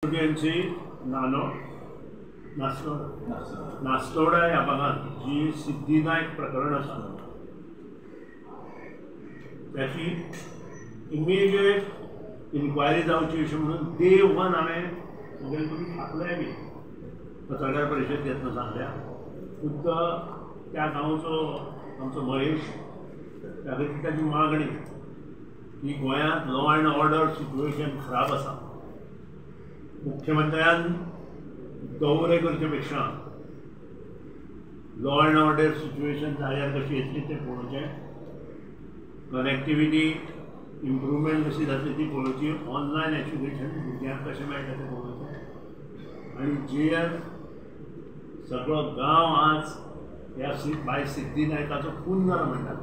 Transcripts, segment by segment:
यांची नास्तोडा ह्या भागात जी सिद्धिनायक प्रकरण आसा त्याची इमिजिएट इन्क्वायरी जावची अशी म्हणून डे 1 हांवें सगळे करून थापले बी पत्रकार परिशद घेतना सांगल्या खुद्द त्या गांवचो आमचो महेश त्या खातीर ताची मागणी की गोंयांत लॉ एंड ऑर्डर सिच्युएशन खराब आसा. मुख्यमंत्र्यान दौरे करचे पेक्षा लॉ एंड ऑर्डर सिच्युएशन जाग्यार कशी येतली तें पळोवचें, कनेक्टिविटी इम्प्रुवमेंट कशी जातली ती पळोवची, ऑनलायन एज्युकेशन भुरग्यांक कशें मेळटा तें पळोवचें आनी जे सगळो गांव आज ह्या बाय सिद्धिनायकाचो खून जाला म्हणटात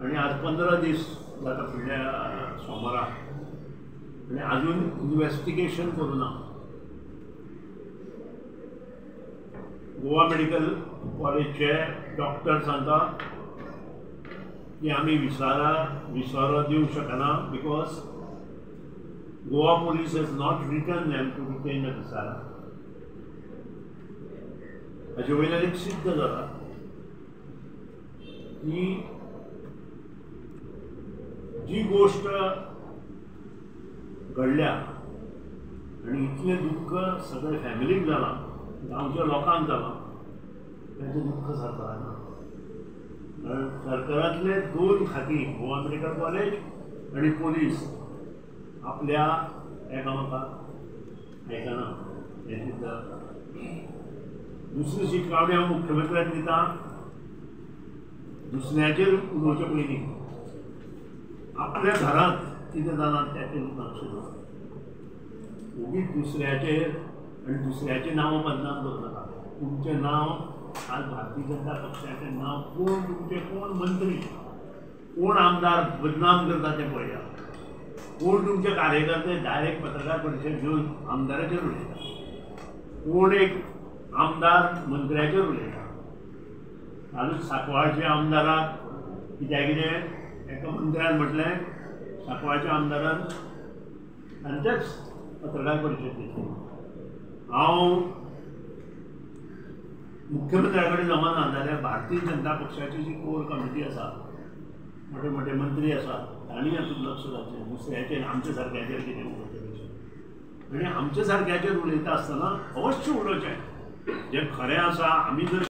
आनी आज 15 दीस जाता फुडल्या सोमाराक आनी अजून इन्वेस्टिगेशन करूना. गोवा मेडिकल कॉलेजचे डॉक्टर सांगता की आमी विसरो दिवंक शकना because Goa police has not written them to retain the viscera. हाचे वयल्यान एक सिद्ध जाला की जी गोष्ट घडल्या आणि इतलें दुःख सगळे फॅमिलीक जालां, गांवच्या लोकांक जालां, ताचें दुःख सरकारान ना. सरकारांतले 2 खाती गोवा मेडिकल कॉलेज आनी पोलीस आपल्या एकामेकाक आयकना हें सिद्ध जाता. दुसरी शिटकावणी हांव मुख्यमंत्र्याक दिता, दुसऱ्याचेर उलोवचे पयलीं आपल्या घरांत कितें जालां त्याचेर लक्ष दवर. उगीच दुसऱ्याचेर आनी दुसऱ्याचें नांव बदनाम करूं नाका. तुमचें नांव आज भारतीय जनता पक्षाचें नांव कोण मंत्री कोण आमदार बदनाम करता तें पळया. कोण तुमचे कार्यकर्ते डायरेक्ट पत्रकार परिशद घेवन आमदाराचेर उलयता, कोण एक आमदार मंत्र्याचेर उलयता. आजून सांकवाळच्या आमदाराक कित्याक एका मंत्र्यान म्हटलें सांकवाळच्या आमदारान तांचेच पत्रकार परिशद घेतली. हांव मुख्यमंत्र्या कडेन जमना जाल्यार भारतीय जनता पक्षाची जी कोर कमिटी आसा, मोठे मोठे मंत्री आसा, तांणी हातूंत लक्ष घालचें. दुसऱ्याचेर आमच्या सारक्याचेर कितें उलोवचें आनी आमच्या सारक्याचेर उलयता आसतना अवश्य उलोवचें जें खरें आसा. आमी जर